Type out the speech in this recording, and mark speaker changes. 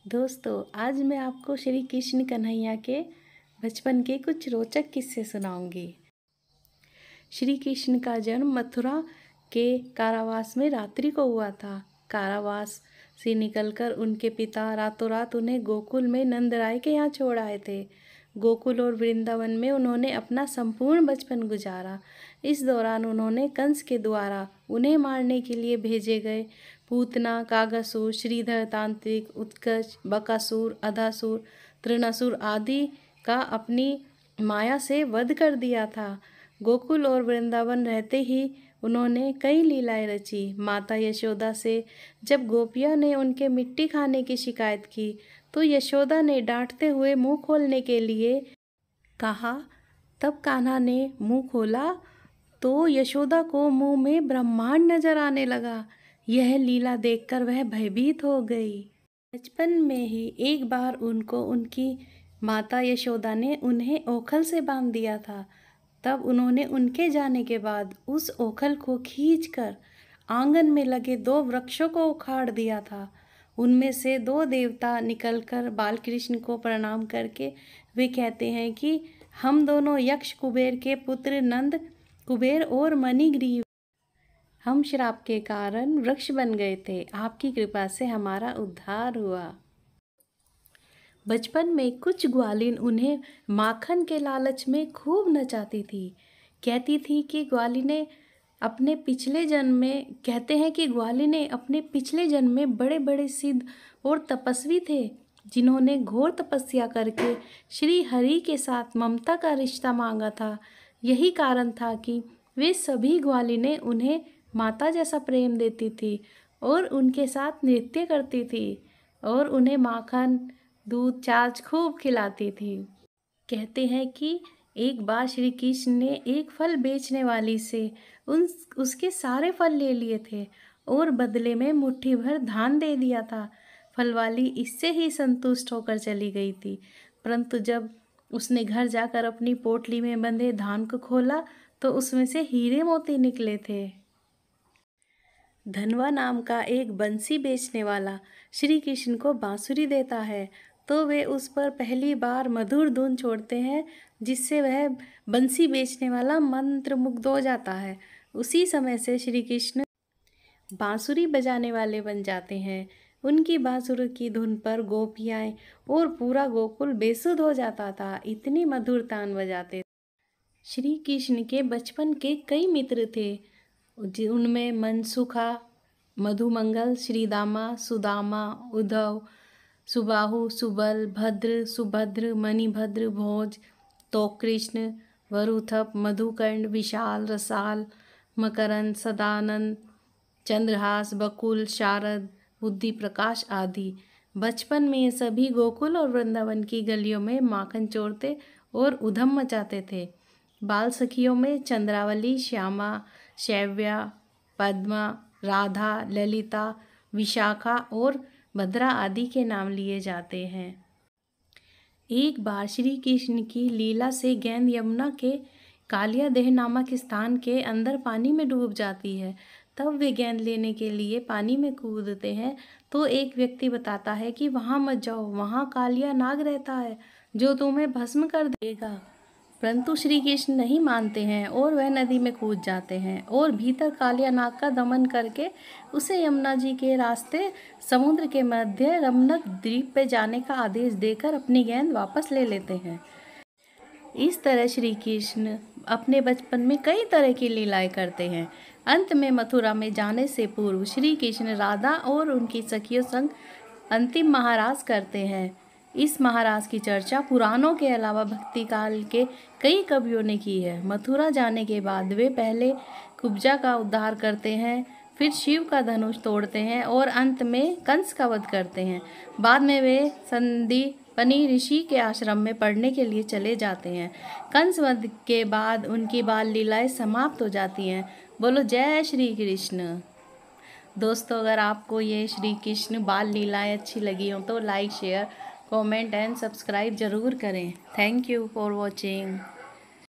Speaker 1: दोस्तों, आज मैं आपको श्री कृष्ण कन्हैया के बचपन के कुछ रोचक किस्से सुनाऊंगी। श्री कृष्ण का जन्म मथुरा के कारावास में रात्रि को हुआ था। कारावास से निकलकर उनके पिता रातों रात उन्हें गोकुल में नंदराय के यहाँ छोड़ आए थे। गोकुल और वृंदावन में उन्होंने अपना संपूर्ण बचपन गुजारा। इस दौरान उन्होंने कंस के द्वारा उन्हें मारने के लिए भेजे गए पूतना, कागासुर, श्रीधर, तांत्रिक, उत्कर्ष, बकासुर, अधासुर, तृणासुर आदि का अपनी माया से वध कर दिया था। गोकुल और वृंदावन रहते ही उन्होंने कई लीलाएं रची। माता यशोदा से जब गोपियों ने उनके मिट्टी खाने की शिकायत की तो यशोदा ने डांटते हुए मुंह खोलने के लिए कहा। तब कान्हा ने मुंह खोला तो यशोदा को मुंह में ब्रह्मांड नजर आने लगा। यह लीला देखकर वह भयभीत हो गई। बचपन में ही एक बार उनको उनकी माता यशोदा ने उन्हें ओखल से बांध दिया था। तब उन्होंने उनके जाने के बाद उस ओखल को खींचकर आंगन में लगे 2 वृक्षों को उखाड़ दिया था। उनमें से 2 देवता निकलकर बालकृष्ण को प्रणाम करके वे कहते हैं कि हम दोनों यक्ष कुबेर के पुत्र नंद कुबेर और मणिग्रीव, हम श्राप के कारण वृक्ष बन गए थे। आपकी कृपा से हमारा उद्धार हुआ। बचपन में कुछ ग्वालिन उन्हें माखन के लालच में खूब नचाती थी। कहती थी कि ग्वालिने अपने पिछले जन्म में बड़े बड़े सिद्ध और तपस्वी थे, जिन्होंने घोर तपस्या करके श्री हरि के साथ ममता का रिश्ता मांगा था। यही कारण था कि वे सभी ग्वालिने उन्हें माता जैसा प्रेम देती थी और उनके साथ नृत्य करती थी और उन्हें माखन, दूध, छाछ खूब खिलाती थी। कहते हैं कि एक बार श्री कृष्ण ने एक फल बेचने वाली से उसके सारे फल ले लिए थे और बदले में मुट्ठी भर धान दे दिया था। फल वाली इससे ही संतुष्ट होकर चली गई थी, परंतु जब उसने घर जाकर अपनी पोटली में बंधे धान को खोला तो उसमें से हीरे मोती निकले थे। धनवा नाम का एक बंसी बेचने वाला श्री कृष्ण को बांसुरी देता है तो वे उस पर पहली बार मधुर धुन छोड़ते हैं, जिससे वह बंसी बेचने वाला मंत्रमुग्ध हो जाता है। उसी समय से श्री कृष्ण बांसुरी बजाने वाले बन जाते हैं। उनकी बांसुरी की धुन पर गोपियाँ और पूरा गोकुल बेसुध हो जाता था, इतनी मधुर तान बजाते। श्री कृष्ण के बचपन के कई मित्र थे, उनमें मनसुखा, मधुमंगल, श्रीदामा, सुदामा, उद्धव, सुबाहु, सुबल, भद्र, सुभद्र, मणिभद्र, भोज, तोकृष्ण, वरुथप, मधुकर्ण, विशाल, रसाल, मकरंद, सदानंद, चंद्रहास, बकुल, शारद, बुद्धि प्रकाश आदि। बचपन में ये सभी गोकुल और वृंदावन की गलियों में माखन चोरते और उधम मचाते थे। बाल सखियों में चंद्रावली, श्यामा, शैव्या, पद्मा, राधा, ललिता, विशाखा और भद्रा आदि के नाम लिए जाते हैं। एक बार श्री कृष्ण की लीला से गेंद यमुना के कालिया देह नामक स्थान के अंदर पानी में डूब जाती है। तब वे गेंद लेने के लिए पानी में कूदते हैं तो एक व्यक्ति बताता है कि वहाँ मत जाओ, वहाँ कालिया नाग रहता है जो तुम्हें भस्म कर देगा। परंतु श्री कृष्ण नहीं मानते हैं और वह नदी में कूद जाते हैं और भीतर कालिया नाग का दमन करके उसे यमुना जी के रास्ते समुद्र के मध्य रमनक द्वीप पे जाने का आदेश देकर अपनी गेंद वापस ले लेते हैं। इस तरह श्री कृष्ण अपने बचपन में कई तरह की लीलाएं करते हैं। अंत में मथुरा में जाने से पूर्व श्री कृष्ण राधा और उनकी सखियों संग अंतिम महाराज करते हैं। इस महाराज की चर्चा पुराणों के अलावा भक्ति काल के कई कवियों ने की है। मथुरा जाने के बाद वे पहले कुब्जा का उद्धार करते हैं, फिर शिव का धनुष तोड़ते हैं और अंत में कंस का वध करते हैं। बाद में वे संदीपनी ऋषि के आश्रम में पढ़ने के लिए चले जाते हैं। कंस वध के बाद उनकी बाल लीलाएं समाप्त हो जाती हैं। बोलो जय श्री कृष्ण। दोस्तों, अगर आपको ये श्री कृष्ण बाल लीलाएं अच्छी लगी हो तो like, share, comment and subscribe ज़रूर करें। Thank you for watching.